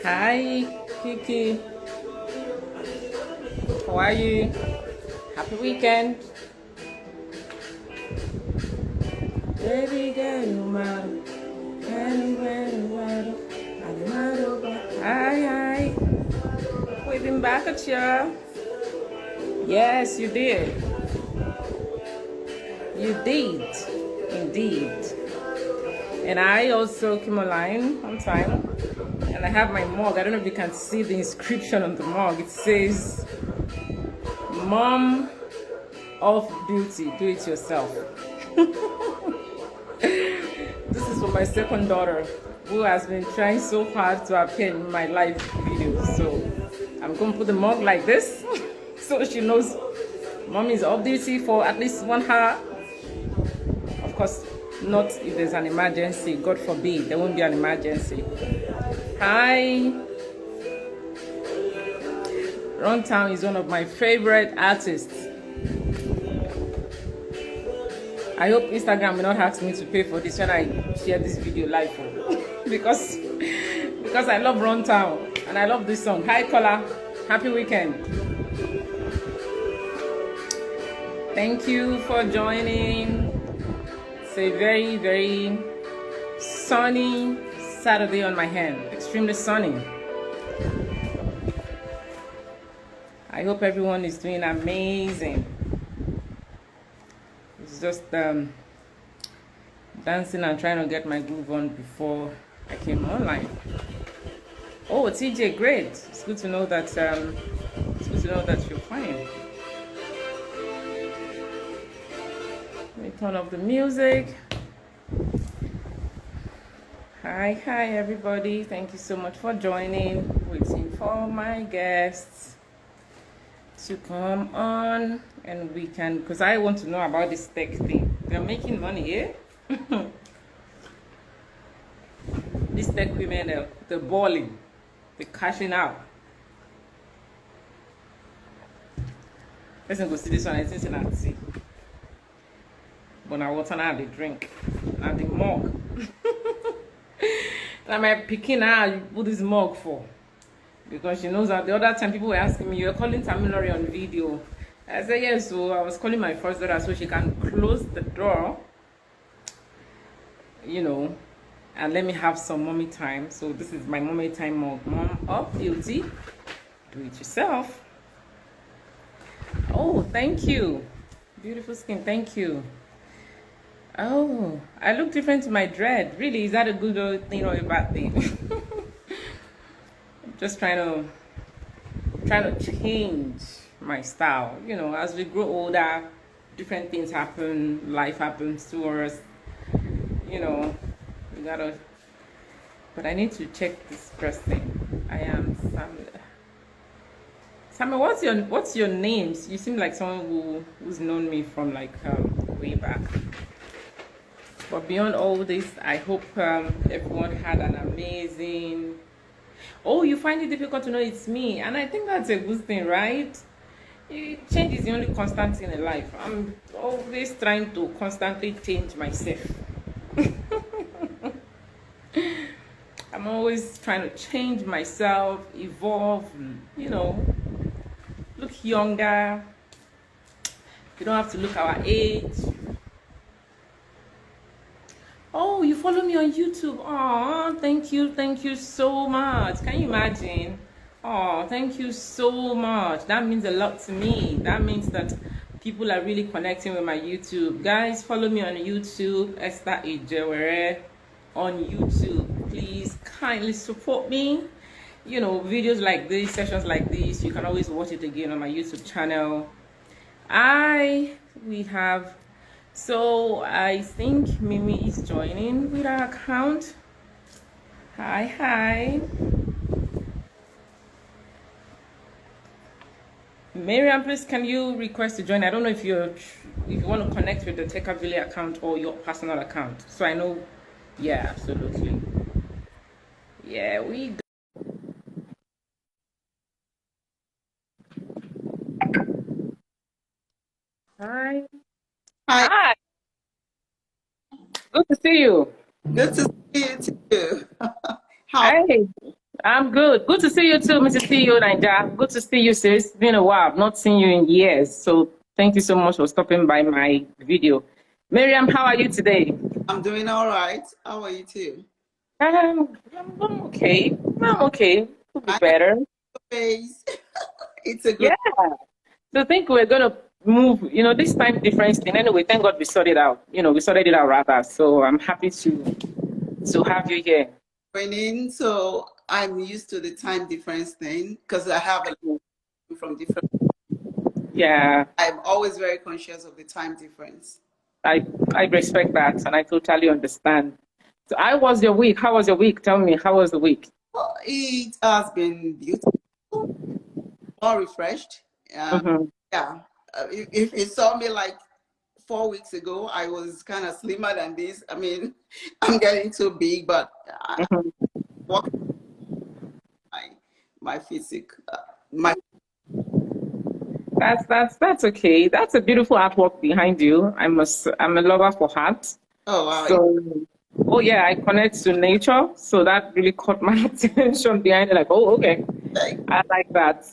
Hi, Kiki. How are you? Happy weekend. Baby girl, no matter. Anywhere, no matter. I'm not over. Hi. We've been back at you. Yes, you did. You did. Indeed. And I also came online on time. And I have my mug. I don't know if you can see the inscription on the mug. It says, Mom of Beauty, do it yourself. This is for my second daughter, who has been trying so hard to appear in my live videos. So I'm going to put the mug like this so she knows Mom is off duty for at least 1 hour. Of course, not if there's an emergency. God forbid, there won't be an emergency. Hi. Runtown is one of my favorite artists. I hope Instagram will not ask me to pay for this when I share this video live because I love Runtown and I love this song. Hi Kola, happy weekend. Thank you for joining. It's a very, very sunny Saturday on my hand. Extremely sunny. I hope everyone is doing amazing. It's just dancing and trying to get my groove on before I came online. Oh, TJ, great! It's good to know that you're fine. Let me turn off the music. Hi everybody! Thank you so much for joining. Waiting for my guests to come on and we can, because I want to know about this tech thing. They're making money, eh? These tech women, they're balling, they're cashing out. Let's go see this one. I think I see. But now water now they drink. Now the mug. Now my picking now you put this mug for. Because she knows that the other time people were asking me, you're calling Tamilori on video. I said yes, so I was calling my first daughter so she can close the door, and let me have some mommy time. So this is my mommy time mug. Mom of Beauty, do it yourself. Oh, thank you. Beautiful skin, thank you. Oh, I look different to my dread. Really, is that a good thing or a bad thing? Just trying to change my style. As we grow older, different things happen, life happens to us. We gotta. But I need to check this person. I am Samuel. Samuel, what's your name? You seem like someone who's known me from like way back. But beyond all this, I hope everyone had an amazing. Oh, you find it difficult to know it's me, and I think that's a good thing, right? Change is the only constant thing in life. I'm always trying to constantly change myself. I'm always trying to change myself, evolve, look younger. You don't have to look our age. Oh, you follow me on YouTube. Oh, thank you so much. Can you imagine? Oh, thank you so much. That means a lot to me. That means that people are really connecting with my YouTube. Guys, follow me on YouTube, Esther Ejewere on YouTube. Please kindly support me. Videos like this, sessions like this, you can always watch it again on my YouTube channel. So I think Mimi is joining with her account. Hi. Mariam, please can you request to join? I don't know if you want to connect with the Tekavili account or your personal account. So I know, yeah, absolutely. Yeah, we go. Hi. Hi. Good to see you. Good to see you too. How? Hey, I'm good. Good to see you too, Mrs. CEO Naija. Good to see you, sis. It's been a while. I've not seen you in years. So thank you so much for stopping by my video. Miriam, how are you today? I'm doing all right. How are you too? I'm okay. I'm okay. Could be I know better. your face. It's a good. Yeah. So I think we're gonna move, this time difference thing. Anyway, thank God we sorted it out. We sorted it out rather. So I'm happy to have you here. Training, so I'm used to the time difference thing because I have a lot from different. Yeah, I'm always very conscious of the time difference. I I respect that and I totally understand. So I was your week. How was your week? Tell me, how was the week? Well, it has been beautiful, more refreshed. Um, Hmm. yeah, if you saw me like 4 weeks ago, I was kind of slimmer than this. I mean, I'm getting too big, but I Hmm. work my my physique, my. That's okay. That's a beautiful artwork behind you. I'm a lover for art. Oh wow. So oh yeah, I connect to nature. So that really caught my attention behind it. Like, oh, okay. Like, I like that.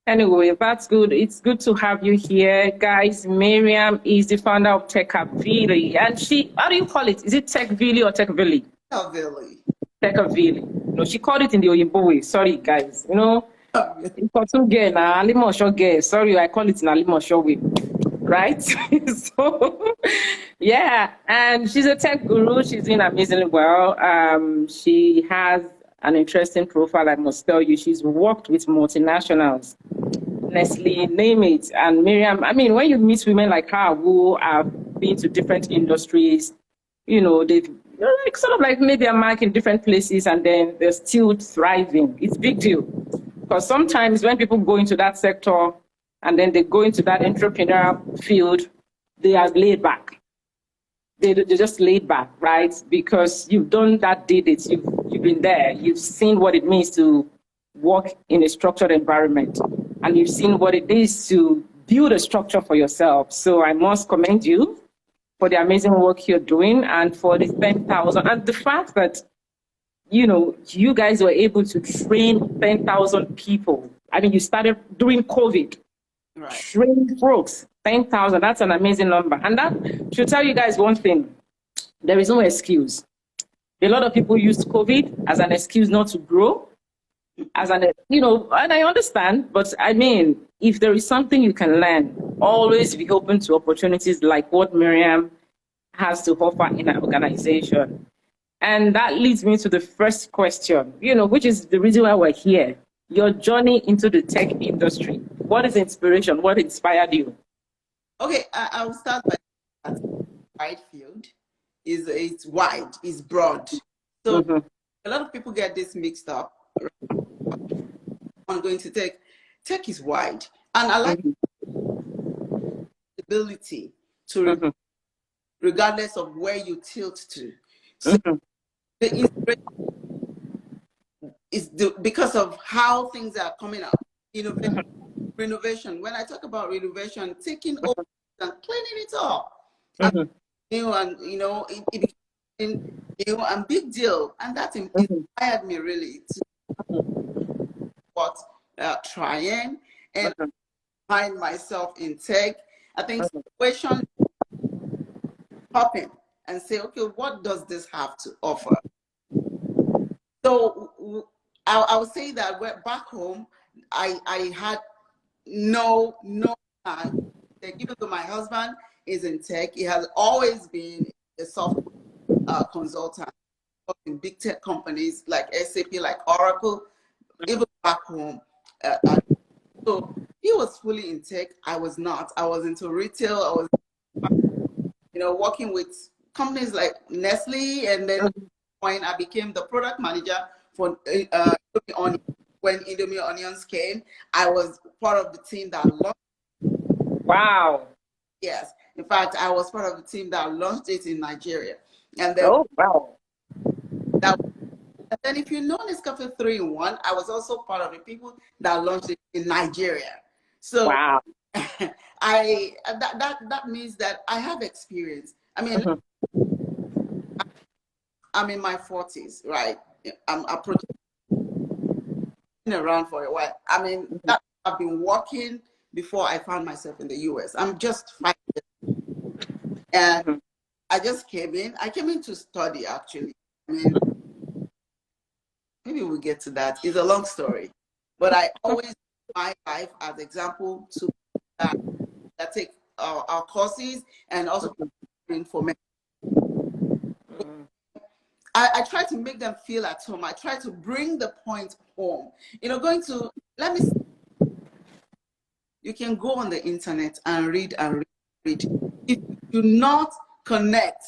Anyway, that's good. It's good to have you here, guys. Miriam is the founder of Techavili. And how do you call it? Is it Techvili or Techvili? Calvilly. Techavili. No, she called it in the Oyinbo way. Sorry, guys. Important girl, na Alimosho girl. Sorry, I call it in Alimosho way. Right? So, yeah. And she's a tech guru. She's doing amazingly well. She has an interesting profile, I must tell you. She's worked with multinationals. Nestle, name it. And Miriam, I mean, when you meet women like her who have been to different industries, they've like sort of like made their mark in different places and then they're still thriving. It's a big deal. Because sometimes when people go into that sector and then they go into that entrepreneurial field, they are laid back. They're just laid back, right? Because you've done that did it. You've been there. You've seen what it means to work in a structured environment, and you've seen what it is to build a structure for yourself. So I must commend you for the amazing work you're doing and for the 10,000 and the fact that you guys were able to train 10,000 people. I mean, you started during COVID, Right. train folks, 10,000. That's an amazing number. And that should tell you guys one thing: there is no excuse. A lot of people use COVID as an excuse not to grow, and I understand, but I mean, if there is something you can learn, always be open to opportunities like what Miriam has to offer in an organization. And that leads me to the first question, which is the reason why we're here. Your journey into the tech industry. What is inspiration? What inspired you? Okay, I'll start by that. Wide field is it's wide, it's broad. So Mm-hmm. a lot of people get this mixed up. I'm going to tech. Tech is wide, and I like Mm-hmm. the ability to, Mm-hmm. regardless of where you tilt to. So Mm-hmm. the inspiration is because of how things are coming up. Innovation, renovation. When I talk about renovation, taking over and cleaning it up, and Mm-hmm. and it became new and big deal, and that Mm-hmm. inspired me really to what trying and find myself in tech. I think situation popping and say, okay, what does this have to offer? So I would say that back home, I had no plan. Like, even though my husband is in tech, he has always been a software consultant in big tech companies like SAP, like Oracle, even back home. So he was fully in tech. I was not. I was into retail. I was, working with companies like Nestle, and then when I became the product manager for Indomie Onions. When Indomie Onions came, I was part of the team that launched. Wow. Yes, in fact, I was part of the team that launched it in Nigeria, and then Oh, wow. that. And then, if you know Nescafe 3-in-1, I was also part of the people that launched it in Nigeria. So Wow. that means that I have experience. I mean, Mhm. I'm in my 40s, right? I'm approaching around for a while. I mean, I've been working before I found myself in the US. I'm just 5 years, and I just came in. I came in to study, actually. I mean, maybe we'll get to that. It's a long story, but I always use my life as example to that take our courses and also information. I try to make them feel at home. I try to bring the point home. You know, let me. You can go on the internet and read and read. Read. If you do not connect,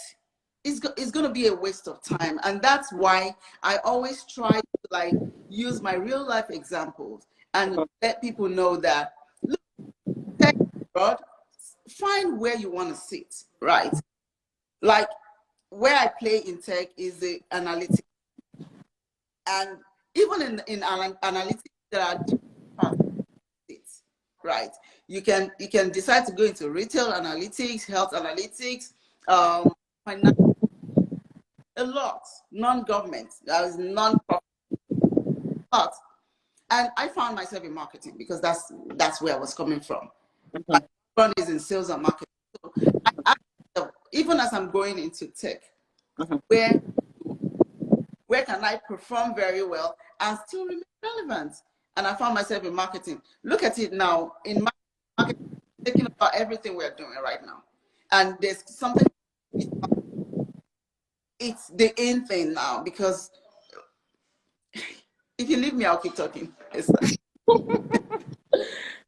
it's going to be a waste of time. And that's why I always try to like use my real life examples and let people know that, look, tech abroad, find where you want to sit, right? Like where I play in tech is the analytics. And even in analytics, there are different parts, right? You can decide to go into retail analytics, health analytics, financial, a lot, non-government, that is non-profit. And I found myself in marketing because that's where I was coming from. My background is in sales and marketing. So even as I'm going into tech, where can I perform very well and still remain relevant? And I found myself in marketing. Look at it now. In marketing, thinking about everything we're doing right now. And there's something, it's the in thing now, because if you leave me, I'll keep talking.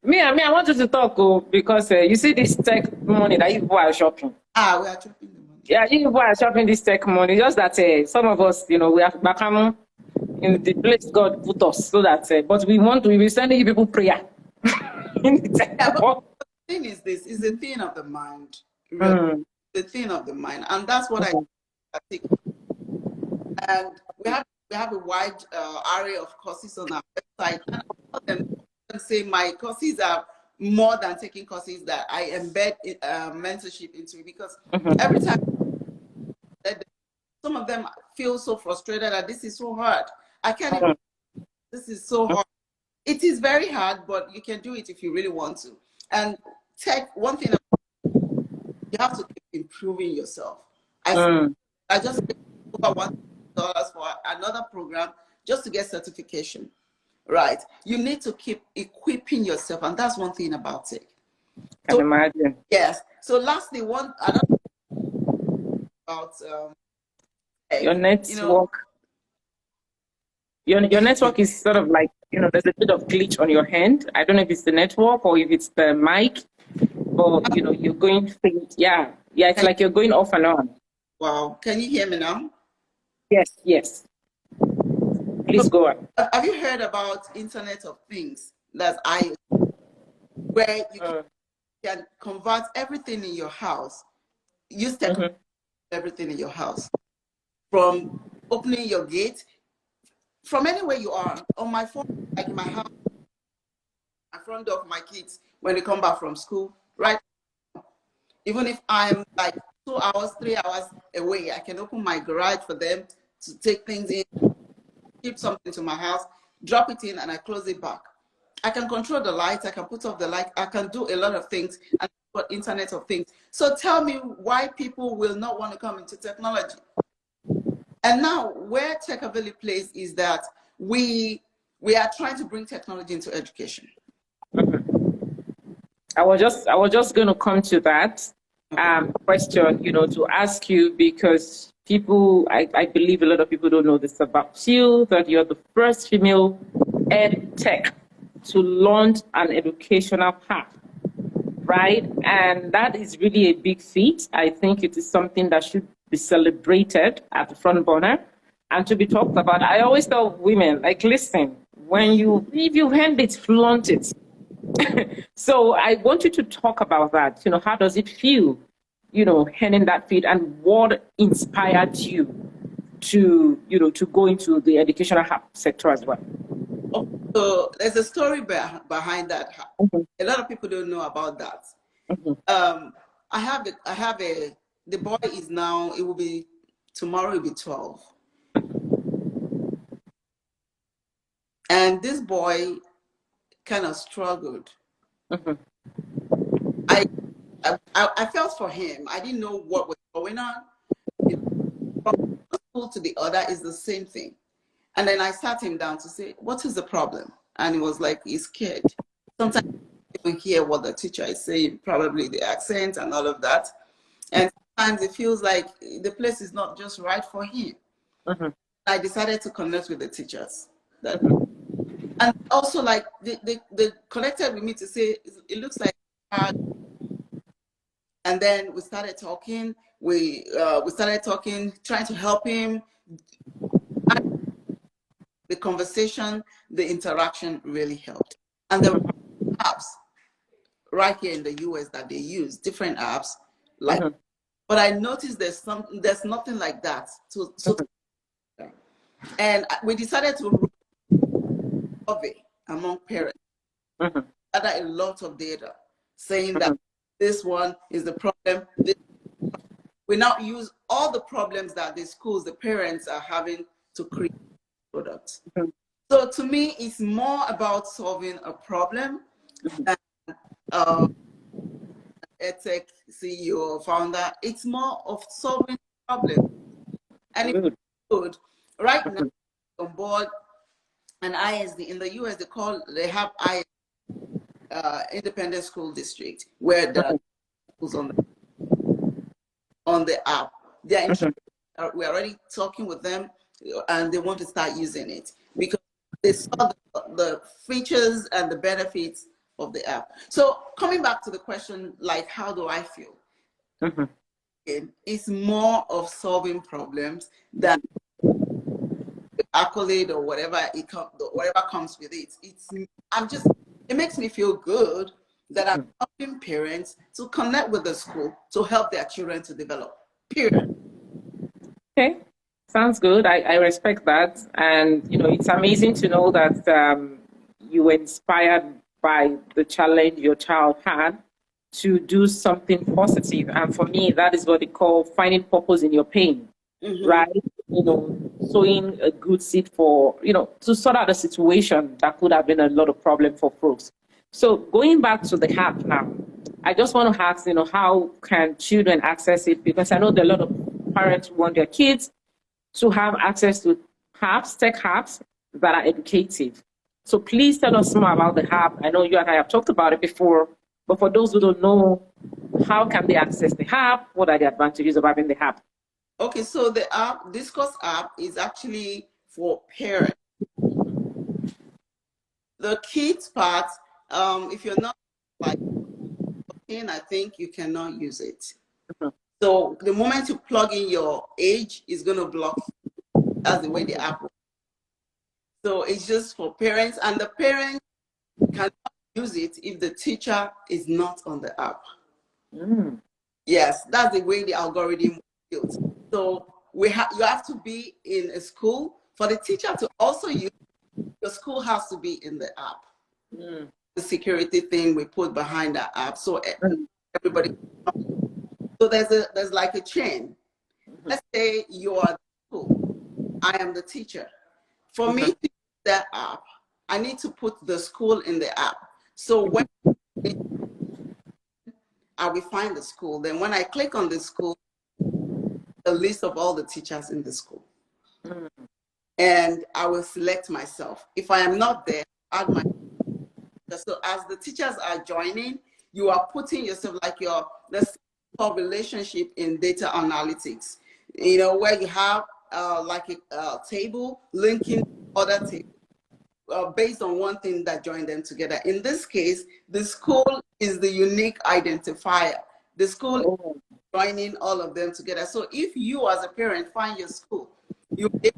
Me, I want you to talk, because you see this tech money that you people are shopping. We are shopping the money. Yeah, you people are shopping this tech money. Just that some of us, we have become in the place God put us, so that. But we be sending you people prayer. In the tech but the thing is, this is the thing of the mind. Really, the thing of the mind, and that's what I think. And we have a wide array of courses on our website, and I them say my courses are more than taking courses, that I embed mentorship into, because every time some of them feel so frustrated that this is so hard. I can't even, this is so hard. It is very hard, but you can do it if you really want to. And tech, one thing, you have to keep improving yourself. I just paid over $1,000 for another program just to get certification, right? You need to keep equipping yourself, and that's one thing about tech. So, can imagine. Yes. So lastly, another about your network. Your network is sort of like, there's a bit of glitch on your hand. I don't know if it's the network or if it's the mic, but you're going faint. Yeah, it's like you're going off and on. Wow. Can you hear me now? Yes. Please go on. Have you heard about Internet of Things? That's IoT, where you can convert everything in your house. Use technology, everything in your house, from opening your gate, from anywhere you are. On my phone, like in my house, my front door for my kids when they come back from school, right? Even if I'm like 2 hours, 3 hours away, I can open my garage for them to take things in, keep something to my house, drop it in, and I close it back. I can control the lights, I can put off the light, I can do a lot of things, and for Internet of Things. So tell me why people will not want to come into technology. And now where TechAveli plays is that we are trying to bring technology into education. I was just going to come to that question, to ask you, because people, I believe a lot of people don't know this about you, that you're the first female ed tech to launch an educational path, right? And that is really a big feat. I think it is something that should be celebrated at the front burner and to be talked about. I always tell women, like, listen, if you hand it, flaunt it. So I want you to talk about that. How does it feel, handing that feed, and what inspired you to, to go into the educational sector as well? So there's a story behind that. A lot of people don't know about that. The boy is now, it will be tomorrow will be 12. And this boy kind of struggled. I felt for him. I didn't know what was going on. From one school to the other is the same thing. And then I sat him down to say, what is the problem? And he was like, he's scared. Sometimes you can hear what the teacher is saying, probably the accent and all of that. And sometimes it feels like the place is not just right for him. I decided to connect with the teachers. And also, like, they connected with me to say, it looks like hard. And then we started talking. We started talking, trying to help him. The conversation, the interaction really helped. And there were apps right here in the US that they use, different apps. Like, but I noticed there's nothing like that. And we decided to survey among parents. Gather a lot of data saying that this one is the problem. We now use all the problems that the schools, the parents are having to create products. So to me, it's more about solving a problem than EdTech CEO, founder. It's more of solving a problem. And if it's good, right now on board an ISD in the US, they have ISD, independent school district, where there are schools on the app. We're already talking with them, and they want to start using it because they saw the features and the benefits of the app. So coming back to the question, like, how do I feel? It's more of solving problems than accolade or whatever whatever comes with it. It makes me feel good that I'm helping parents to connect with the school to help their children to develop. Period. Okay, sounds good. I respect that. And, it's amazing to know that you were inspired by the challenge your child had to do something positive. And for me, that is what they call finding purpose in your pain, right? Sowing a good seed for, to sort out a situation that could have been a lot of problem for folks. So going back to the app now, I just want to ask, how can children access it? Because I know there are a lot of parents who want their kids to have access to apps, tech apps that are educative. So please tell us more about the app. I know you and I have talked about it before, but for those who don't know, how can they access the app? What are the advantages of having the app? Okay, so the app, Discourse app, is actually for parents. The kids part, if you're not like, I think you cannot use it. So the moment you plug in your age, it's going to block you. That's the way the app works. So it's just for parents, and the parents cannot use it if the teacher is not on the app. Yes, that's the way the algorithm works. So you have to be in a school. For the teacher to also use, the school has to be in the app. The security thing we put behind the app, so everybody. So there's like a chain. Let's say you are the school. I am the teacher. For me to use that app, I need to put the school in the app. So when I will find the school, then when I click on the school, the list of all the teachers in the school. And I will select myself. If I am not there, add my. So as the teachers are joining, you are putting yourself like the relationship in data analytics, where you have like a table linking other tables based on one thing that joined them together. In this case, the school is the unique identifier. The school is joining all of them together. So if you as a parent find your school, if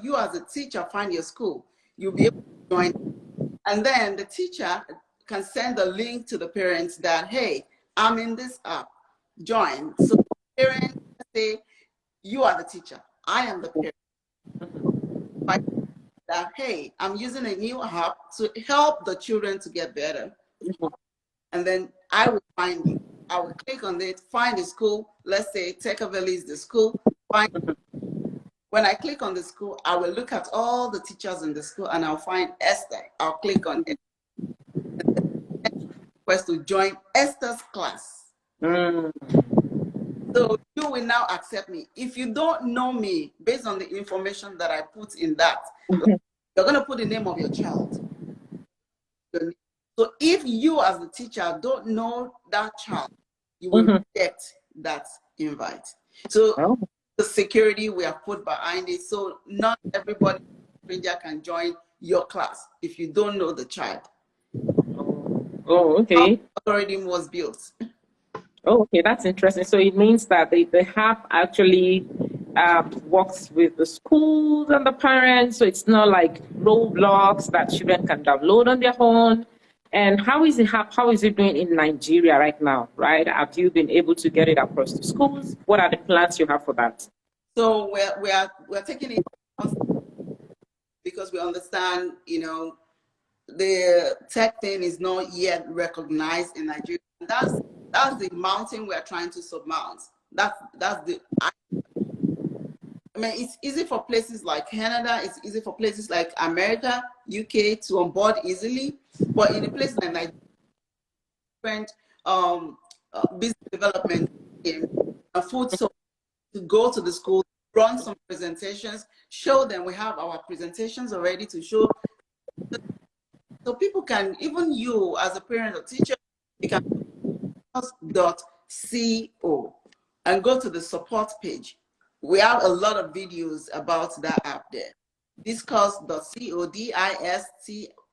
you as a teacher find your school, you'll be able to join. And then the teacher can send a link to the parents that, hey, I'm in this app, join. So the parents say, you are the teacher, I am the parent. That, hey, I'm using a new app to help the children to get better. And then I will find it. I will click on it, find the school. Let's say Tech Valley is the school. find, when I click on the school, I will look at all the teachers in the school and I'll find Esther. I'll click on it. Request to join Esther's class. So you will now accept me. If you don't know me, based on the information that I put in that, you're going to put the name of your child. So if you as the teacher don't know that child, you will get that invite. So the security we have put behind it, so not everybody stranger can join your class if you don't know the child. Oh, okay. Algorithm was built. Oh, okay, that's interesting. So it means that the app actually works with the schools and the parents. So it's not like roadblocks that children can download on their own. And how is the app? How is it doing in Nigeria right now? Right? Have you been able to get it across the schools? What are the plans you have for that? So we're taking it because we understand, you know, the tech thing is not yet recognized in Nigeria. That's the mountain we're trying to surmount. I mean, it's easy for places like Canada, it's easy for places like America, UK to onboard easily, but in a place like Nigeria, different business development and food, so to go to the school, run some presentations, show them we have our presentations already to show. So people can, even you as a parent or teacher, you can .co and go to the support page. We have a lot of videos about that app there. Discourse.co,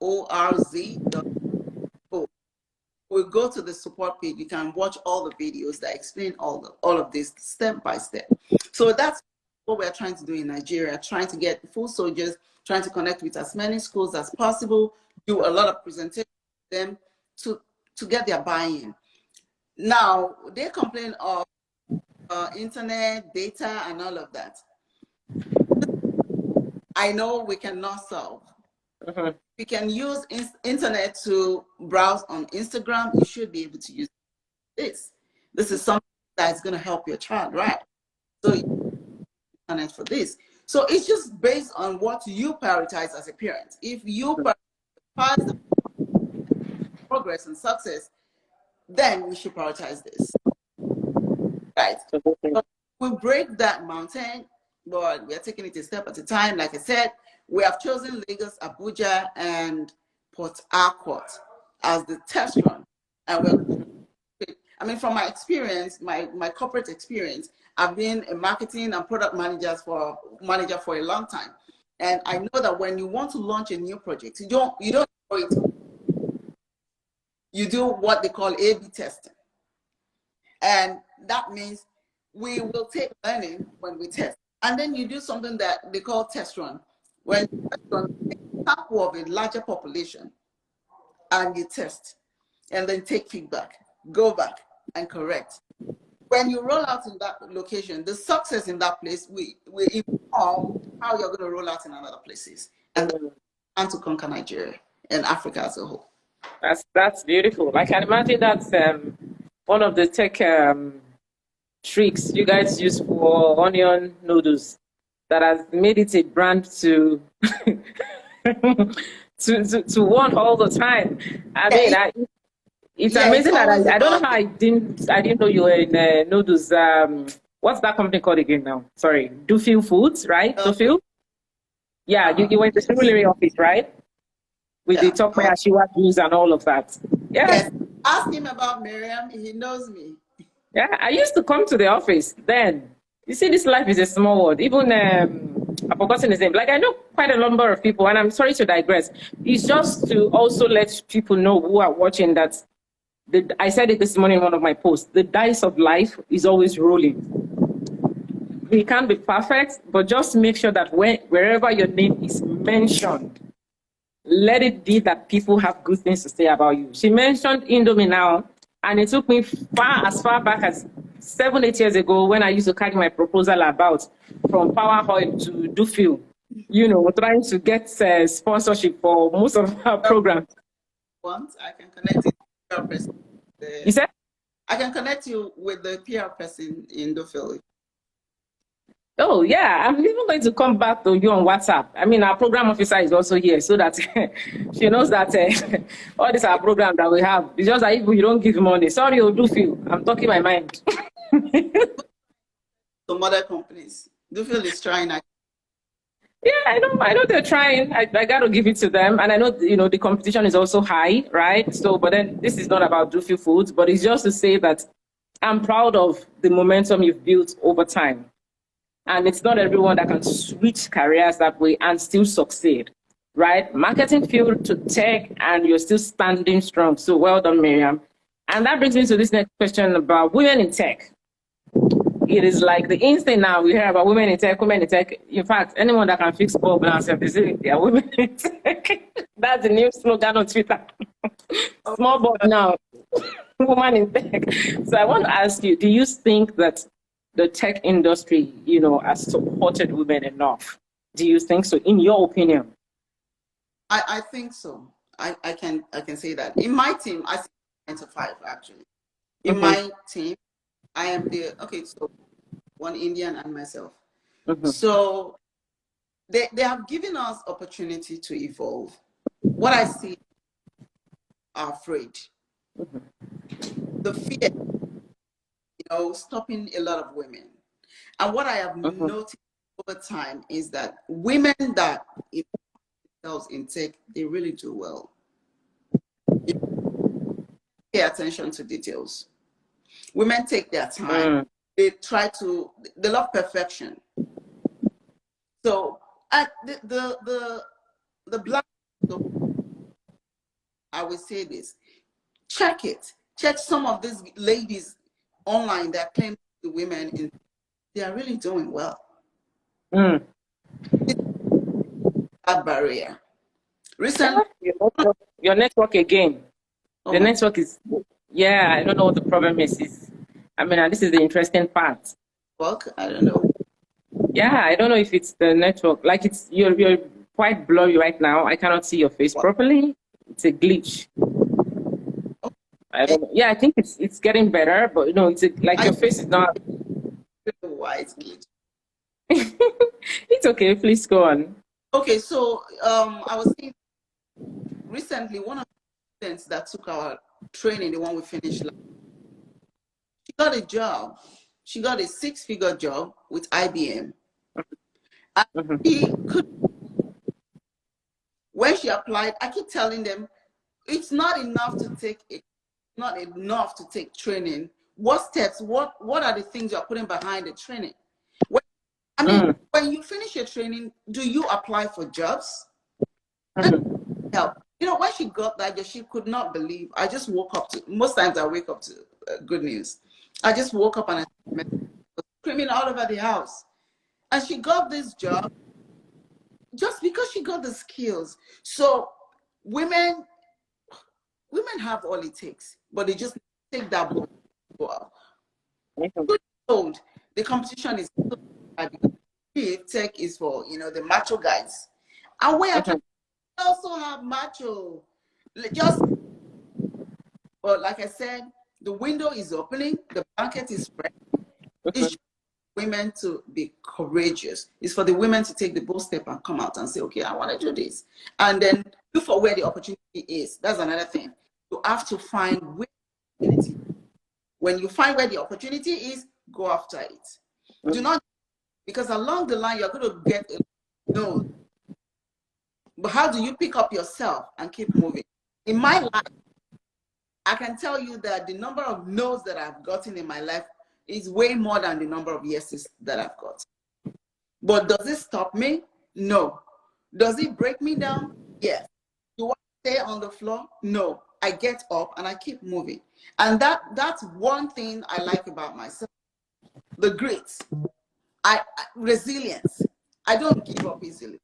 distorz.co. We'll go to the support page. You can watch all the videos that explain all of this step by step. So that's what we're trying to do in Nigeria, trying to get full soldiers, trying to connect with as many schools as possible, do a lot of presentations with them to get their buy-in. Now, they complain of internet, data, and all of that. I know we cannot solve. We can use internet to browse on Instagram. You should be able to use this. This is something that's going to help your child, right? So internet for this. So it's just based on what you prioritize as a parent. If you prioritize the progress and success, then we should prioritize this. Right. So we break that mountain, but we are taking it a step at a time. Like I said, we have chosen Lagos, Abuja, and Port Harcourt as the test run. And I mean, from my experience, my corporate experience, I've been a marketing and product manager for a long time. And I know that when you want to launch a new project, you don't know it. You do what they call A/B testing. And that means we will take learning when we test. And then you do something that they call test run. When you test run, take a sample of a larger population and you test. And then take feedback, go back and correct. When you roll out in that location, the success in that place will inform how you're going to roll out in other places and to conquer Nigeria and Africa as a whole. That's beautiful. I can imagine that's one of the tech tricks you guys use for onion noodles that has made it a brand to to want all the time. I mean, it's amazing that I don't know how I didn't know you were in noodles. What's that company called again now? Sorry, Dufil Foods, right? Dufil. Yeah, you went to the Surulere office, right? With the Tokwe Ashiwa juice and all of that. Yes. Ask him about Mariam. He knows me. Yeah, I used to come to the office then. You see, this life is a small world. Even I've forgotten his name. Like, I know quite a number of people, and I'm sorry to digress. It's just to also let people know who are watching that I said it this morning in one of my posts. The dice of life is always rolling. We can't be perfect, but just make sure that wherever your name is mentioned, let it be that people have good things to say about you. She mentioned Indomie now, and it took me as far back as 7-8 years ago when I used to carry my proposal about from Power Oil to Dufil. You know, we're trying to get sponsorship for most of our programs. Once I can connect it to the PR person. You said? I can connect you with the PR person in Dufil. Oh, yeah. I'm even going to come back to you on WhatsApp. I mean, our program officer is also here so that she knows that all these are programs that we have. It's just that if you don't give money, sorry, you do feel. I'm talking my mind. Some other companies. Do feel is trying. Yeah, I know they're trying. I got to give it to them. And I know, the competition is also high, right? So, but then this is not about Doofy Foods, but it's just to say that I'm proud of the momentum you've built over time. And it's not everyone that can switch careers that way and still succeed, right? Marketing field to tech, and you're still standing strong. So well done, Mariam. And that brings me to this next question about women in tech. It is like the instant now we hear about women in tech, women in tech. In fact, anyone that can fix bulb now, they are women in tech. That's the new slogan on Twitter. Small bulb now, woman in tech. So I want to ask you, do you think that the tech industry, has supported women enough? Do you think so, in your opinion? I think so. I can say that. In my team, I see 9 to 5 actually. In my team, I am so one Indian and myself. So they have given us opportunity to evolve. What I see are afraid. The fear, stopping a lot of women. And what I have noticed over time is that women that themselves in tech, they really do well. Pay attention to details. Women take their time. They love perfection. So the black, I will say this, check it. Check some of these ladies online that claim the women, they are really doing well. That barrier. Recently, your network again. The network is, I don't know what the problem is. I mean, this is the interesting part. I don't know. Yeah, I don't know if it's the network. Like you're quite blurry right now. I cannot see your face properly. It's a glitch. I don't know. Yeah, I think it's getting better, but it's like your face is not. Why it's glitch? It's okay. Please go on. Okay, so I was saying recently one of the students that took our training, the one we finished last, she got a job. She got a 6-figure job with IBM. And she could, when she applied, I keep telling them it's not enough to take training. What steps? What are the things you're putting behind the training? When you finish your training, do you apply for jobs? Help. When she got that, she could not believe. I just woke up to. Most times I wake up to good news. I just woke up and I was screaming all over the house, and she got this job just because she got the skills. So women have all it takes, but they just take that book. Good told the competition is so hard because tech is for the macho guys, and we also have macho. But like I said, the window is opening, the blanket is spread. It's women to be courageous. It's for the women to take the bold step and come out and say, okay, I want to do this, and then look for where the opportunity is. That's another thing. You have to find where the opportunity. When you find where the opportunity is, go after it. Do not, because along the line you're going to get a no. But how do you pick up yourself and keep moving? In my life, I can tell you that the number of no's that I've gotten in my life is way more than the number of yeses that I've got. But does it stop me? No. Does it break me down? Yes. Do I stay on the floor? No. I get up and I keep moving. And that's one thing I like about myself. The grit. Resilience. I don't give up easily.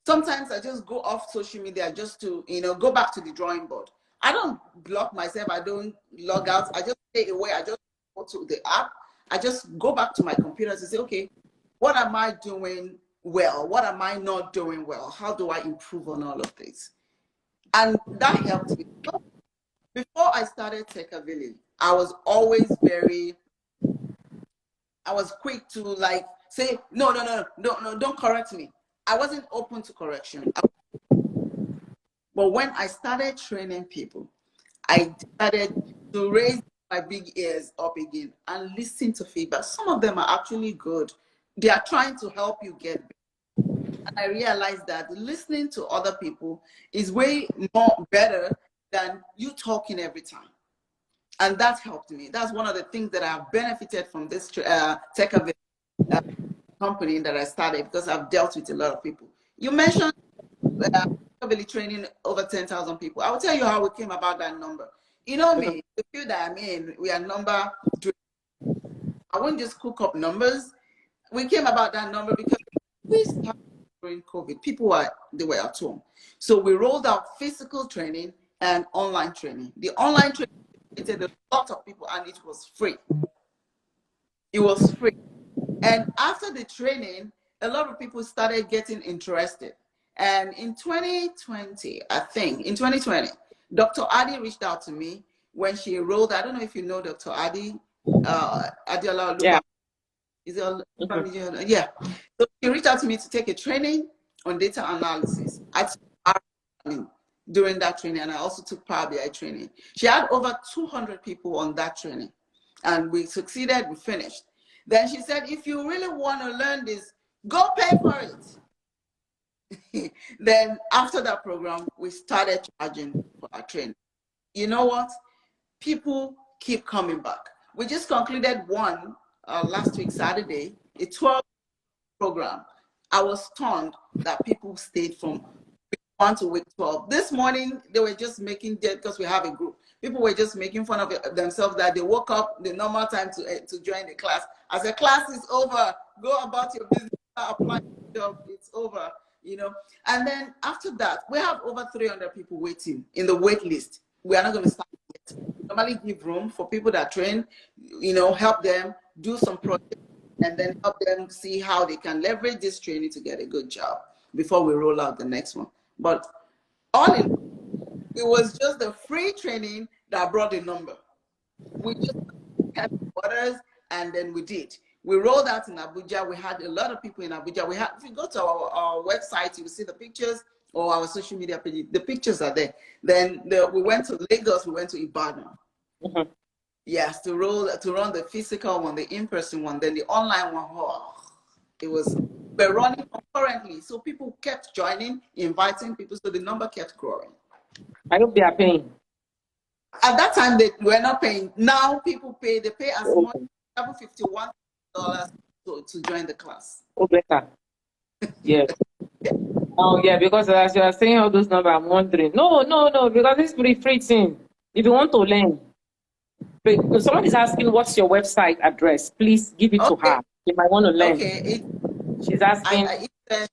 Sometimes I just go off social media just to, go back to the drawing board. I don't block myself. I don't log out. I just stay away. I just go to the app. I just go back to my computer to say, okay, what am I doing well? What am I not doing well? How do I improve on all of this? And that helped me. Before I started Tech Village, I was always I was quick to say, no, don't correct me. I wasn't open to correction. But when I started training people, I decided to raise my big ears up again and listen to feedback. Some of them are actually good. They are trying to help you get better. And I realized that listening to other people is way more better than you talking every time. And that helped me. That's one of the things that I've benefited from this tech company that I started, because I've dealt with a lot of people. You mentioned training over 10,000 people. I will tell you how we came about that number. You know me, the field that I'm in, we are number 3. I won't just cook up numbers. We came about that number because we started during COVID. People they were at home. So we rolled out physical training and online training. The online training created a lot of people, and it was free. It was free. And after the training, a lot of people started getting interested. And in 2020, I think, in 2020, Dr. Adi reached out to me when she enrolled. I don't know if you know Dr. Adi. Adiola. Yeah. Is it, yeah. So she reached out to me to take a training on data analysis. I took during that training, and I also took Power BI training. She had over 200 people on that training, and we succeeded, we finished. Then she said, if you really want to learn this, go pay for it. Then after that program, we started charging for our training. You know what? People keep coming back. We just concluded one last week, Saturday, a 12 program. I was stunned that people stayed from week 1 to week 12. This morning, they were just making, because we have a group, people were just making fun of themselves that they woke up the normal time to join the class. As the class is over, go about your business, apply for the job, it's over, you know. And then after that, we have over 300 people waiting in the wait list. We are not going to start yet. Normally give room for people that train, you know, help them do some projects, and then help them see how they can leverage this training to get a good job before we roll out the next one. But all in all, it was just the free training that brought the number. We just kept orders, and then we did. We rolled out in Abuja. We had a lot of people in Abuja. If you go to our website, you will see the pictures, or our social media page. The pictures are there. Then we went to Lagos. We went to Ibadan. Mm-hmm. Yes, to run the physical one, the in-person one, then the online one. Oh, we're running concurrently. So people kept joining, inviting people, so the number kept growing. I hope they are paying. At that time, they were not paying. Now people pay. They pay as much as $51 to join the class. Oh, better. Yes. Oh, yeah, because as you are saying all those numbers, I'm wondering. No, because it's free thing. If you want to learn. If someone is asking, what's your website address? Please give it to her. She might want to learn. Okay. She's asking. It's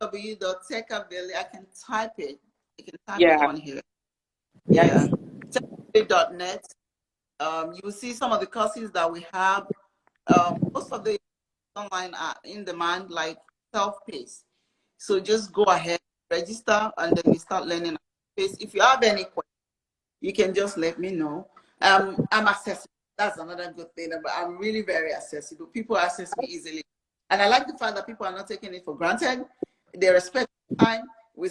www.techaville. I can type it. You can type it on here. Yeah. Techaville.net. You will see some of the courses that we have. Most of the online are in demand, like self-paced. So just go ahead, register, and then you start learning. If you have any questions, you can just let me know. I'm accessible. That's another good thing. But I'm really very accessible. People access me easily. And I like the fact that people are not taking it for granted. They respect time. We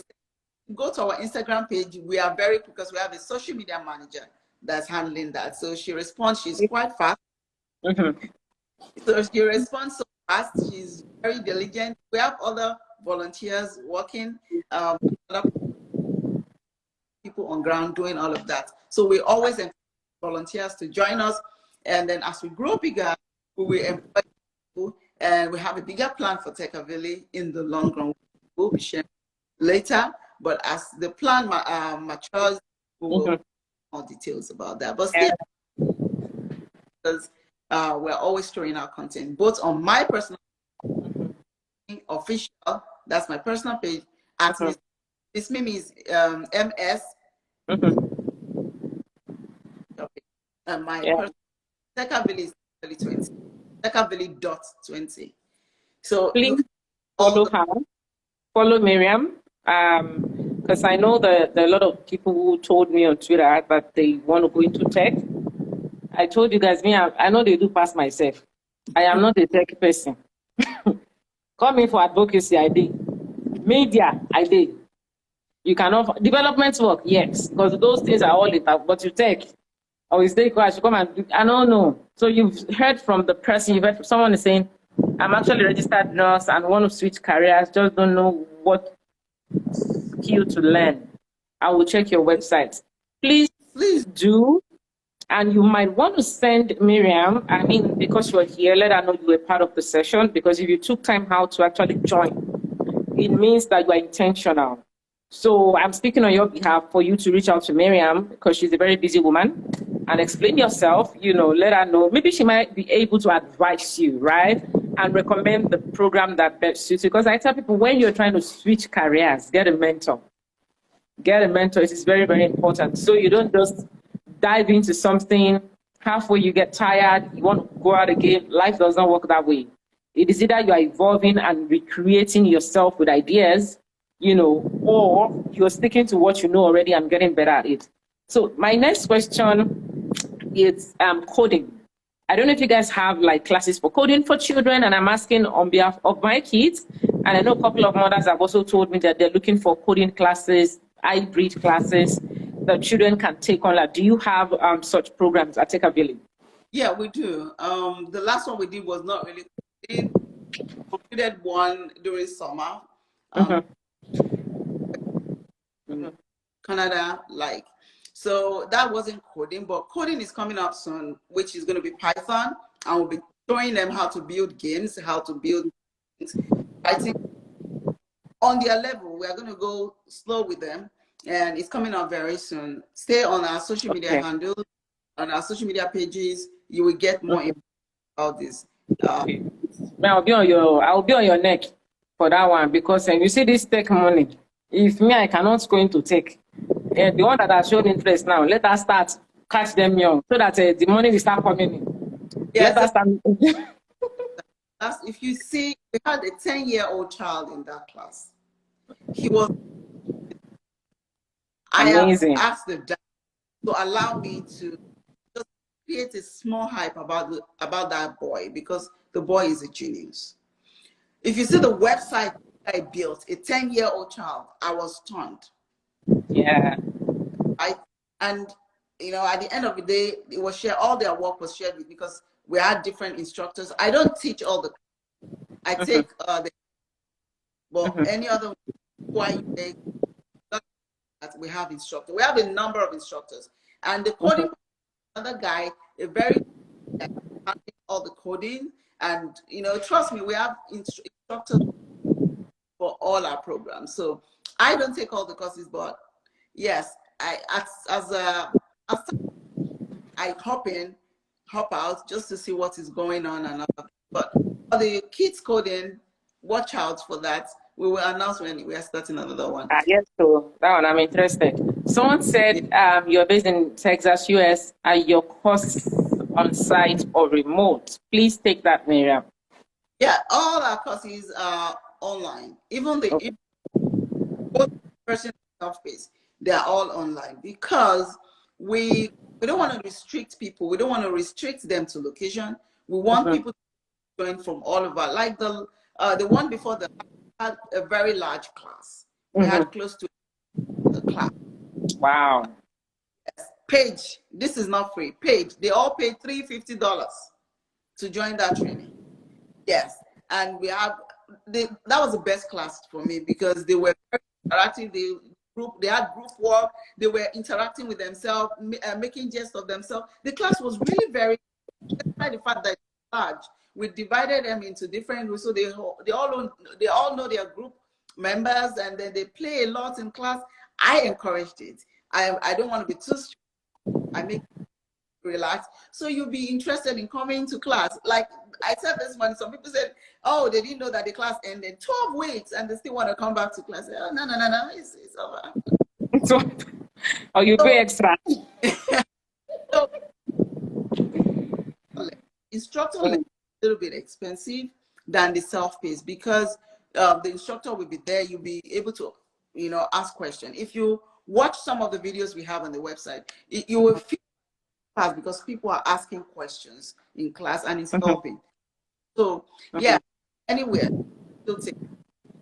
go to our Instagram page. We are because we have a social media manager that's handling that. So she responds. She's quite fast. Mm-hmm. So she responds so fast. She's very diligent. We have other volunteers working, other people on ground doing all of that. So we always encourage volunteers to join us. And then as we grow bigger, we will employ people, and we have a bigger plan for Techaville in the long run. We'll be sharing later, but as the plan matures, we will have more details about that. But still, because we're always throwing out content, both on my personal official, that's my personal page, at Miss Mimi's MS. And my personal Techaville is 20. Techaville.20. So please follow her, follow Mariam, because I know that there are a lot of people who told me on Twitter that they want to go into tech. I told you guys, I know they do pass myself. I am not a tech person. Come in for advocacy, I did. Media, I did. You cannot development work, yes, because those things are all it. But you take, or you stay quiet. You come and do, I don't know. So you've heard from the person. You've heard from someone is saying, "I'm actually a registered nurse and want to switch careers. Just don't know what skill to learn." I will check your website. Please do. And you might want to send Miriam, I mean, because you're here, let her know you were part of the session, because if you took time out to actually join, it means that you are intentional. So I'm speaking on your behalf for you to reach out to Miriam, because she's a very busy woman, and explain yourself, you know, let her know. Maybe she might be able to advise you, right? And recommend the program that best suits you. Because I tell people, when you're trying to switch careers, get a mentor. Get a mentor. It is very, very important. So you don't just dive into something, halfway you get tired, you want to go out again. Life does not work that way. It is either you are evolving and recreating yourself with ideas, you know, or you're sticking to what you know already and getting better at it. So my next question is coding. I don't know if you guys have like classes for coding for children, and I'm asking on behalf of my kids. And I know a couple of mothers have also told me that they're looking for coding classes, hybrid classes that children can take on. Like, do you have such programs at Take Village? Yeah, we do. The last one we did was not really. We completed one during summer. Canada, like, so that wasn't coding, but coding is coming up soon, which is going to be Python, and we'll be showing them how to build games, how to build things. I think on their level, we are going to go slow with them, and it's coming out very soon. Stay on our social media handles, on our social media pages. You will get more info about this. I'll be on your neck for that one, because you see this tech money. If me, I cannot go into tech. The one that has shown interest now, let us start catch them young, so that the money will start coming in. Yes, let us start. If you see, we had a 10-year-old child in that class. He was amazing. I have asked the dad to allow me to just create a small hype about that boy, because the boy is a genius. If you see the website I built, a 10-year-old child, I was stunned. Yeah. And you know, at the end of the day, it was shared. All their work was shared with, because we had different instructors. I don't teach all the. I take but any other why we have instructors. We have a number of instructors, and the coding another guy, a very all the coding, and you know, trust me, we have instructors for all our programs. So I don't take all the courses, but yes, I hop in, hop out just to see what is going on and all. But for the kids coding, watch out for that. We will announce when we are starting another one. Yes, so that one I'm interested. Someone said you're based in Texas, US. Are your courses on site or remote? Please take that, Mariam. Yeah, all our courses are online. Even the person self-paced, they are all online, because we don't want to restrict people. We don't want to restrict them to location. We want people to join from all over. Like the one before that had a very large class. We had close to the class. Wow. Yes. Paige, this is not free. Paige, they all paid $350 to join that training. Yes, and we have that was the best class for me, because they were very interactive. They had group work. They were interacting with themselves, making jest of themselves. The class was really very, despite the fact that it's large. We divided them into different groups, so they all know their group members, and then they play a lot in class. I encouraged it. I don't want to be too strict. I make relax, so you'll be interested in coming to class. Like I said this morning, some people said, oh, they didn't know that the class ended 12 weeks and they still want to come back to class. Oh, no, it's over. Or you pay extra. So, instructor is a little bit expensive than the self-paced, because the instructor will be there. You'll be able to, you know, ask questions. If you watch some of the videos we have on the website, you will feel because people are asking questions in class and it's helping. So yeah, anywhere, still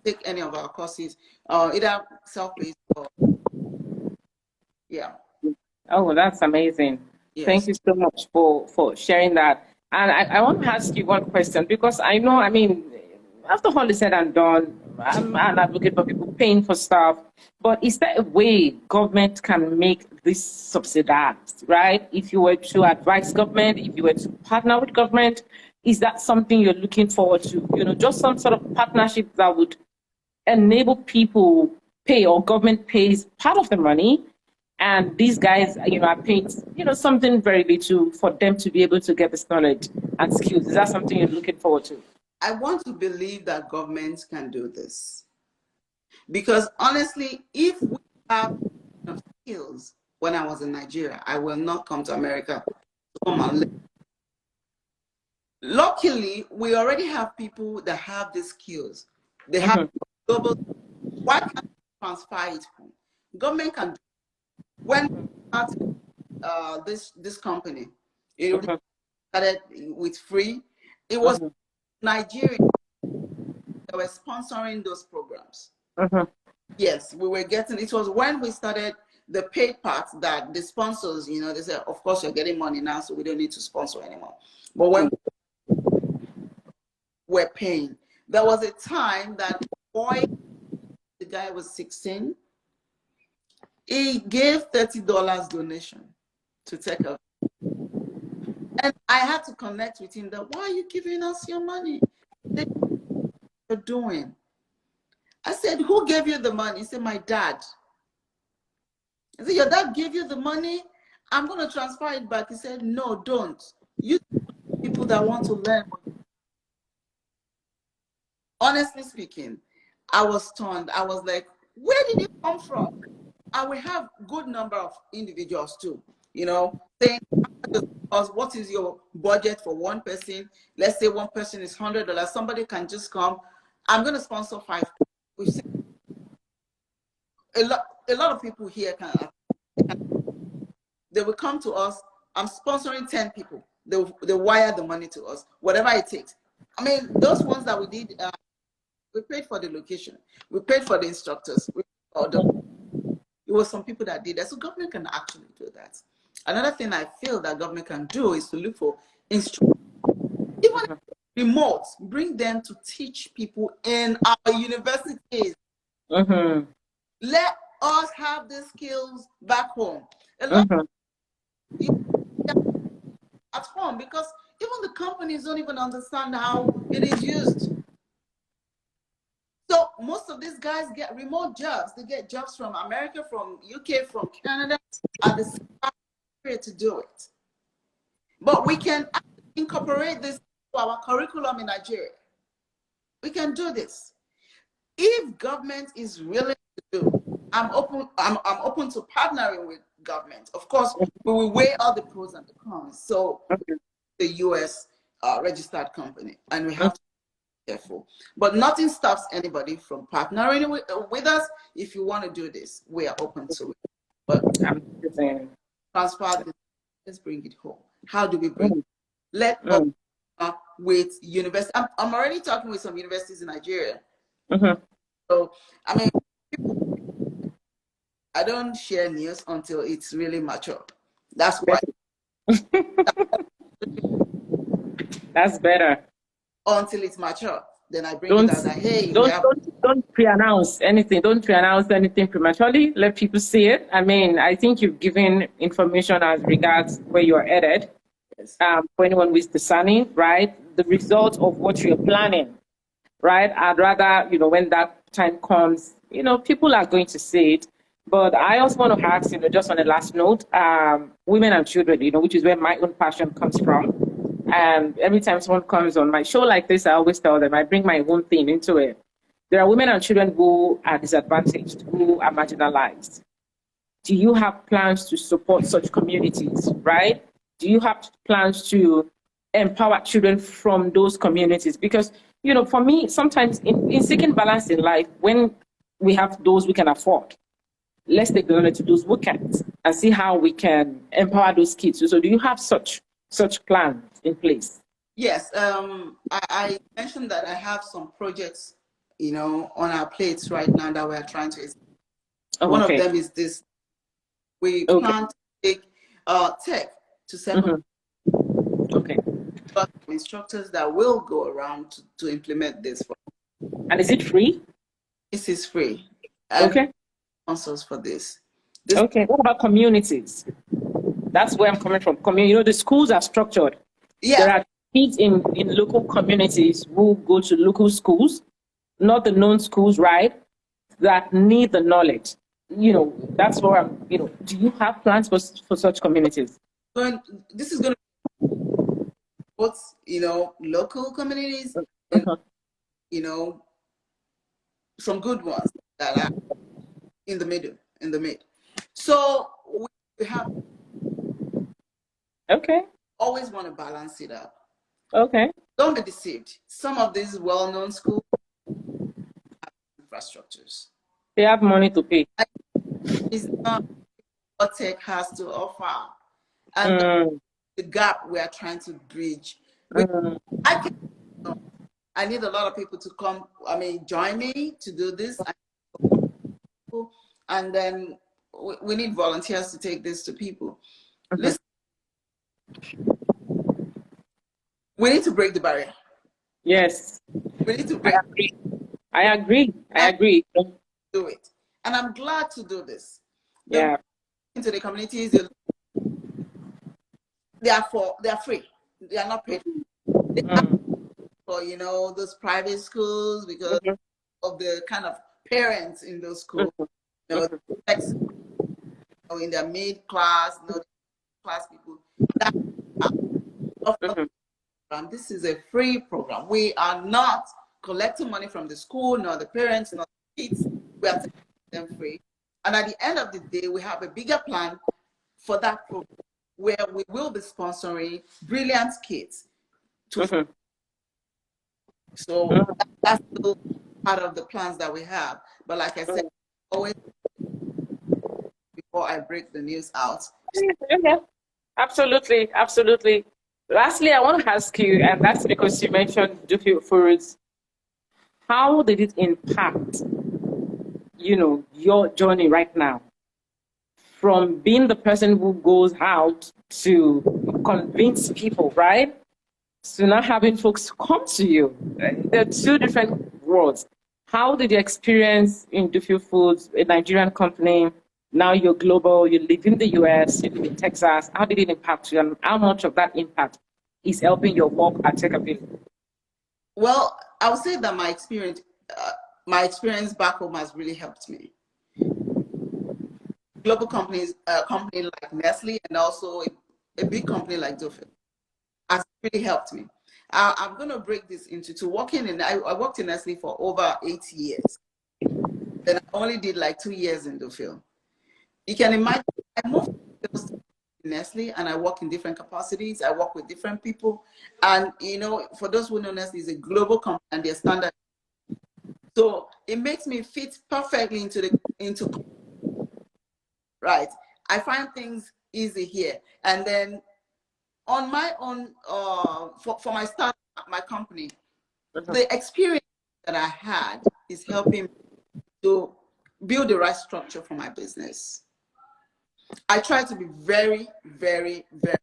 take any of our courses, either self-paced or, yeah. Oh, that's amazing. Thank Yes. you so much for sharing that. And I want to ask you one question because I know, I mean, after all is said and done, I'm an advocate for people paying for stuff. But is there a way government can make this subsidized, right? If you were to advise government, if you were to partner with government, is that something you're looking forward to? You know, just some sort of partnership that would enable people pay or government pays part of the money and these guys, you know, are paid, you know, something very little for them to be able to get this knowledge and skills. Is that something you're looking forward to? I want to believe that governments can do this. Because honestly, if we have enough skills when I was in Nigeria, I will not come to America to come and live. Luckily, we already have people that have the skills. They have global. Why can't we transfer it home? Government can do. When we started this company, it started with free. It was Nigeria that were sponsoring those programs. Yes, we were getting. It was when we started the paid part that the sponsors, you know, they said, of course, you're getting money now, so we don't need to sponsor anymore. But when we're paying, there was a time that boy, the guy was 16. He gave $30 donation to take a. And I had to connect with him that, why are you giving us your money? What you're doing. I said, who gave you the money? He said, my dad. I said, your dad gave you the money? I'm going to transfer it back. He said, no, don't. You people that want to learn. Honestly speaking, I was stunned. I was like, where did it come from? And we have good number of individuals too, you know, saying, what is your budget for one person? Let's say one person is $100. Somebody can just come. I'm going to sponsor 5. We've seen a lot of people here they will come to us. I'm sponsoring 10 people. They wire the money to us, whatever it takes. I mean, those ones that we did, we paid for the location. We paid for the instructors. It was some people that did that. So government can actually do that. Another thing I feel that government can do is to look for instructors, even remote, bring them to teach people in our universities. Let us have the skills back home. A lot at home, because even the companies don't even understand how it is used. So most of these guys get remote jobs. They get jobs from America, from UK, from Canada, at the same time to do it. But we can incorporate this to our curriculum in Nigeria. We can do this. If government is willing to do, I'm open to partnering with government. Of course, we will weigh all the pros and the cons. So the US registered company, and we have to be careful. But nothing stops anybody from partnering with us. If you want to do this, we are open to it. But transfer this, let's bring it home. How do we bring it? Let us with university. I'm already talking with some universities in Nigeria. So, I mean, I don't share news until it's really mature. That's why. That's better. Until it's mature, then I bring it out that, hey, don't pre-announce anything. Don't pre-announce anything prematurely. Let people see it. I mean, I think you've given information as regards where you're headed. Yes. For anyone who is discerning, right? The result of what you're planning, right? I'd rather, you know, when that time comes, you know, people are going to see it. But I also want to ask, you know, just on a last note, women and children, you know, which is where my own passion comes from. And every time someone comes on my show like this, I always tell them, I bring my own theme into it. There are women and children who are disadvantaged, who are marginalized. Do you have plans to support such communities, right? Do you have plans to empower children from those communities? Because, you know, for me, sometimes in seeking balance in life, when we have those we can afford, let's take the knowledge to those who can't and see how we can empower those kids. So do you have such plans in place? Yes, I mentioned that I have some projects, on our plates right now that we're trying to. Oh, One of okay. them is this. We Okay. plan to take tech to 7 Okay. instructors that will go around to implement this. And is it free? This is free, and Okay. sponsors for this. Okay. What about communities? That's where I'm coming from. The schools are structured. There Yes, are kids in local communities who go to local schools, not the known schools, right? That need the knowledge. That's where do you have plans for such communities? this is going to be both, local communities and, Uh-huh. some good ones that are in the middle, So we have Okay. always want to balance it up. Okay. Don't be deceived. Some of these well-known schools have infrastructures. They have money to pay. It's not what tech has to offer, and Mm, the gap we are trying to bridge. mm, I can. I need a lot of people to come. Join me to do this, and then we need volunteers to take this to people. Listen, we need to break the barrier. yes. We need to I break agree. I agree. I and agree. do it. And I'm glad to do this. The Yeah. into the communities, they are free. They are not paid. They are Mm, for those private schools because mhm, of the kind of parents in those schools. mhm, You know, mhm, sex, in their mid class, class people. That of the mhm, program. This is a free program. We are not collecting money from the school, nor the parents, nor the kids. We are taking them free. And at the end of the day, we have a bigger plan for that program where we will be sponsoring brilliant kids. mhm, So mhm. that's still part of the plans that we have. But like I said, always before I break the news out. Yeah. Absolutely. Absolutely. Lastly, I want to ask you, and that's because you mentioned Dufil Foods. How did it impact, your journey right now? From being the person who goes out to convince people, right? To not having folks come to you. They're two different worlds. How did you experience in Dufil Foods, a Nigerian company? Now you're global, you live in the US, you live in Texas. How did it impact you? And how much of that impact is helping your work at TechAbility? Well, I would say that my experience back home has really helped me. Global companies, a company like Nestle, and also a big company like Dufil has really helped me. I'm going to break this into two. I worked in Nestle for over 8 years. Then I only did like 2 years in Dufil. You can imagine, I moved to Nestle and I work in different capacities. I work with different people. And, for those who know, Nestle is a global company and their standard. So it makes me fit perfectly into right. I find things easy here. And then on my own, for my start, my company, the experience that I had is helping me to build the right structure for my business. I try to be very, very, very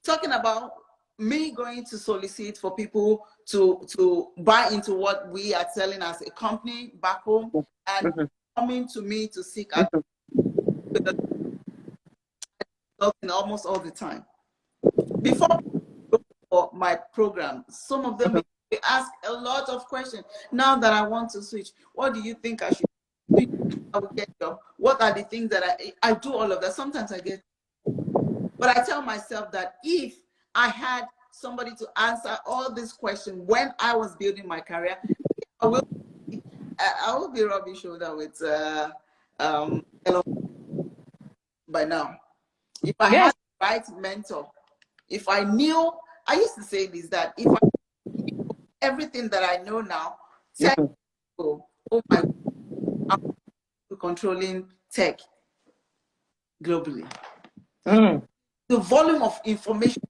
talking about me going to solicit for people to buy into what we are selling as a company back home and Mhm, coming to me to seek out mhm, almost all the time. Before for my program, some of them mhm, they ask a lot of questions. Now that I want to switch, what do you think I should do? I will get job. What are the things that I do all of that? Sometimes I get, but I tell myself that if I had somebody to answer all these questions when I was building my career, I will be rubbing shoulder with Elon by now. If I yes. had the right mentor, if I knew, I used to say this, that if I knew everything that I know now, 10 Mhm, years ago, oh my, I'm controlling tech globally. mm, The volume of information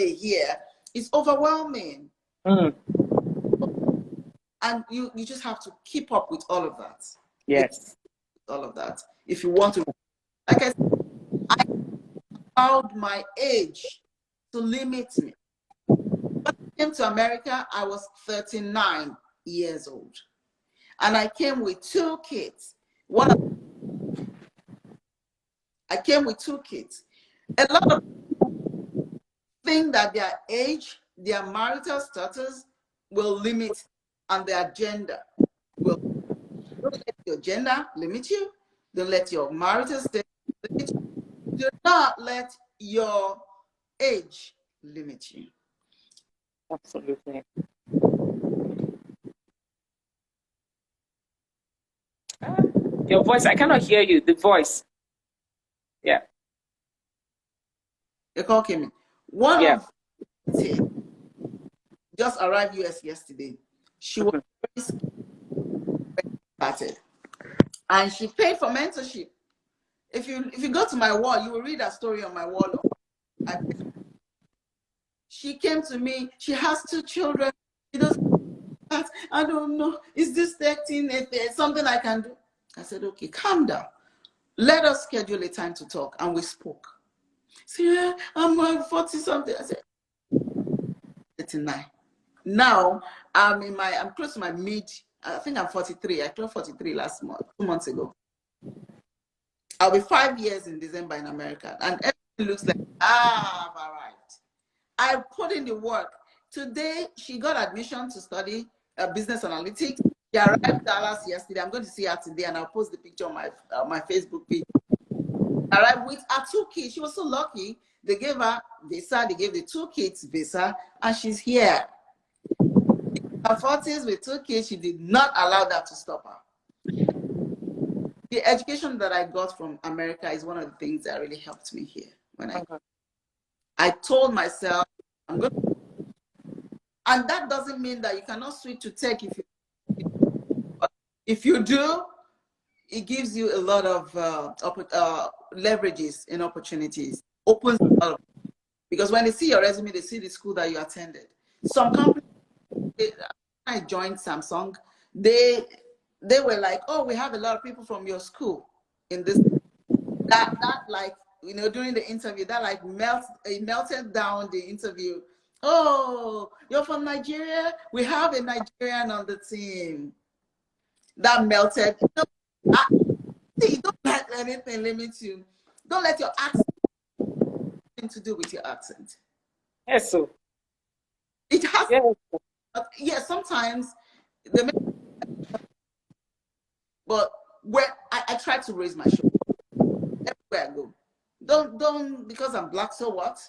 here is overwhelming. Mm. And you just have to keep up with all of that. Yes. All of that. If you want to, like I said, I allowed my age to limit me. When I came to America, I was 39 years old. And I came with 2 kids. I came with 2 kids. A lot of people think that their age, their marital status will limit, and their gender will. Don't let your gender limit you. Don't let your marital status limit you. Do not let your age limit you. Absolutely. Your voice, I cannot hear you. The voice. Yeah. The call came in. One Yeah. of them just arrived US yesterday. She was very started, and she paid for mentorship. If you go to my wall, you will read that story on my wall. She came to me. She has 2 children. She does. I don't know. Is this 13? If there's something I can do? I said, okay, calm down. Let us schedule a time to talk. And we spoke. She said, yeah, I'm 40 something. I said, 39. Now I'm close to my mid. I think I'm 43. I turned 43 last month, 2 months ago. I'll be 5 years in December in America, and everything looks like I've arrived. I put in the work. Today she got admission to study business analytics. She arrived Dallas yesterday. I'm going to see her today, and I'll post the picture on my Facebook page. Arrived with her 2 kids. She was so lucky. They gave her visa. They gave the 2 kids visa, and she's here. In her 40s with 2 kids, she did not allow that to stop her. The education that I got from America is one of the things that really helped me here. When I told myself, I'm going to, and that doesn't mean that you cannot switch to tech if you do. It gives you a lot of leverages and opportunities. Opens up, because when they see your resume, they see the school that you attended. Some companies, I joined Samsung, they were like, oh, we have a lot of people from your school in this. That like, you know, during the interview, that like melted down the interview. Oh, you're from Nigeria? We have a Nigerian on the team. That melted. See, don't let anything limit you. Don't let your accent have anything to do with your accent. Yes, so. It has. Yes. Yeah, sometimes but where I try to raise my shoulder everywhere I go. Don't because I'm black, so what?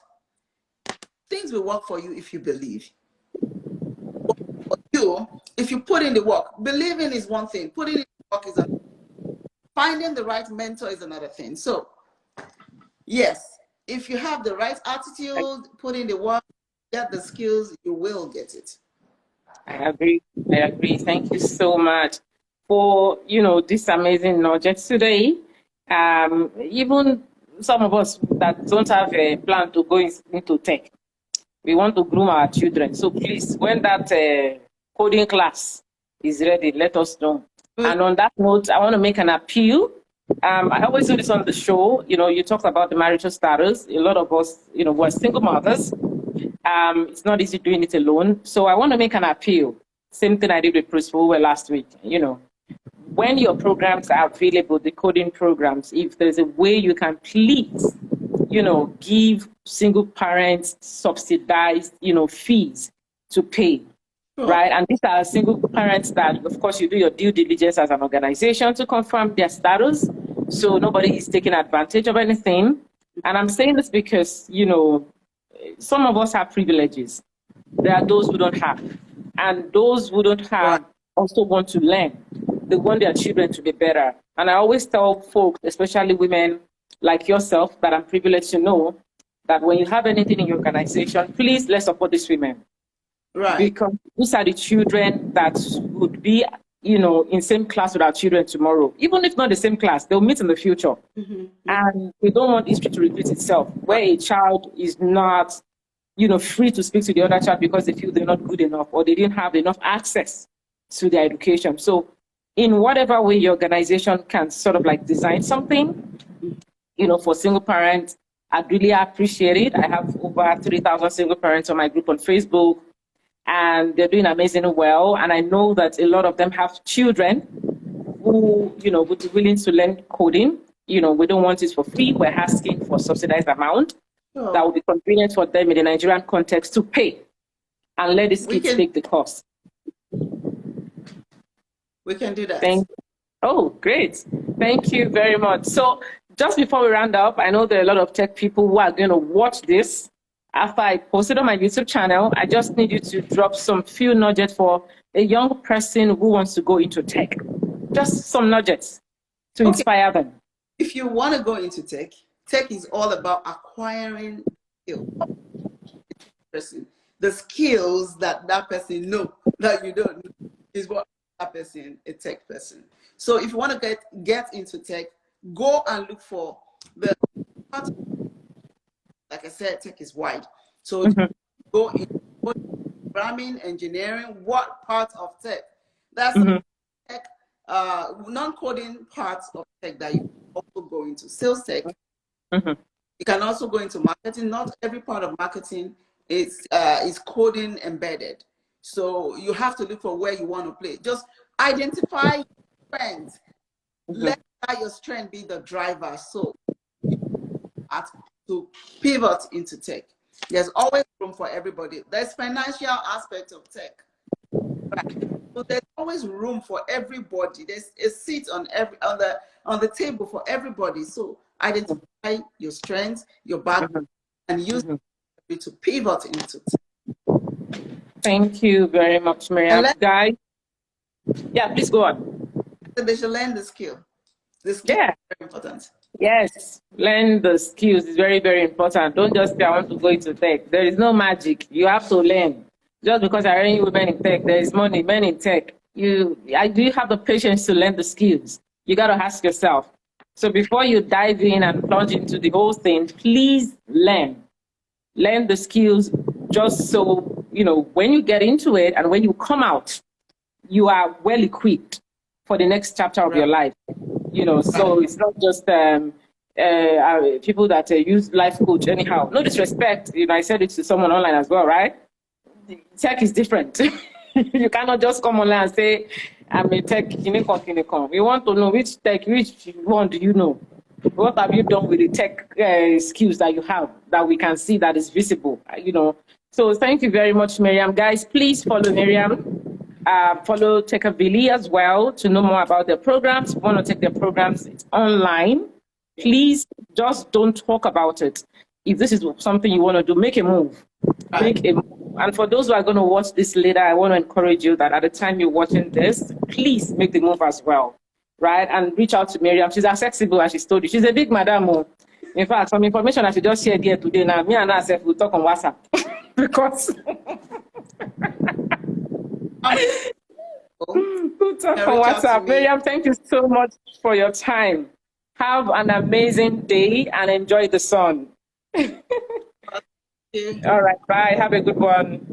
Things will work for you if you believe. But if you put in the work, believing is one thing, putting in the work is another. Finding the right mentor is another thing. So yes, if you have the right attitude, put in the work, get the skills, you will get it. I agree. Thank you so much for, you know, this amazing knowledge today. Even some of us that don't have a plan to go into tech, we want to groom our children. So please, when that coding class is ready, let us know. And on that note, I want to make an appeal. I always do this on the show. You know, you talked about the marital status. A lot of us, you know, we're single mothers. It's not easy doing it alone. So I want to make an appeal. Same thing I did with Principal last week. You know, when your programs are available, the coding programs, if there's a way you can please, you know, give single parents subsidized, you know, fees to pay. Right, and these are single parents that, of course, you do your due diligence as an organization to confirm their status, so nobody is taking advantage of anything. And I'm saying this because, you know, some of us have privileges. There are those who don't have, and those who don't have also want to learn. They want their children to be better. And I always tell folks, especially women like yourself, that I'm privileged to know that when you have anything in your organization, please let's support these women. Right. Because these are the children that would be, you know, in same class with our children tomorrow. Even if not the same class, they'll meet in the future. Mm-hmm. And we don't want history to repeat itself, where a child is not free to speak to the other child because they feel they're not good enough or they didn't have enough access to their education. So in whatever way your organization can sort of like design something, for single parents, I'd really appreciate it. I have over 3,000 single parents on my group on Facebook, and they're doing amazingly well. And I know that a lot of them have children who, would be willing to learn coding. We don't want it for free. We're asking for subsidized amount that will be convenient for them in the Nigerian context to pay and let these kids take the cost. We can do that. Oh, great. Thank you very much. So just before we round up, I know there are a lot of tech people who are going to watch this after I posted on my YouTube channel. I just need you to drop some few nuggets for a young person who wants to go into tech. Just some nuggets to inspire them. If you want to go into tech, tech is all about acquiring skills. The skills that person knows that you don't know is what that person, a tech person. So if you want to get into tech, go and look for the, like I said, tech is wide. So go in programming, engineering, what part of tech? That's tech, non-coding parts of tech that you also go into. Sales tech. You can also go into marketing. Not every part of marketing is coding embedded. So you have to look for where you want to play. Just identify your strengths. Let your strength be the driver. So you have to pivot into tech. There's always room for everybody. There's financial aspect of tech. Right? So there's always room for everybody. There's a seat on the table for everybody. So identify your strengths, your background, and use it to pivot into tech. Thank you very much, Mariam. Guys, yeah, please go on. They should learn the skill. The skill is very important. Yes, learn the skills is very, very important. Don't just say, I want to go into tech. There is no magic. You have to learn. Just because I already women in tech, there is money, men in tech. Do you have the patience to learn the skills? You got to ask yourself. So before you dive in and plunge into the whole thing, please learn. Learn the skills just so, when you get into it and when you come out, you are well equipped for the next chapter of your life. So it's not just people that use life coach anyhow. No disrespect. I said it to someone online as well, right? Tech is different. You cannot just come online and say, I'm a tech kinikon. We want to know which one do you know? What have you done with the tech skills that you have that we can see that is visible? So thank you very much, Mariam. Guys, please follow Mariam. Follow Techavili as well to know more about their programs. If you want to take their programs, it's online. Please just don't talk about it. If this is something you want to do, make a move. Make a move. And for those who are going to watch this later, I want to encourage you that at the time you're watching this, please make the move as well, right? And reach out to Mariam. She's accessible, as she told you. She's a big madam. In fact, some information I should just share here today. Now, me and herself will talk on WhatsApp because we'll talk on WhatsApp. Mariam, thank you so much for your time. Have an amazing day and enjoy the sun. All right, bye. Have a good one.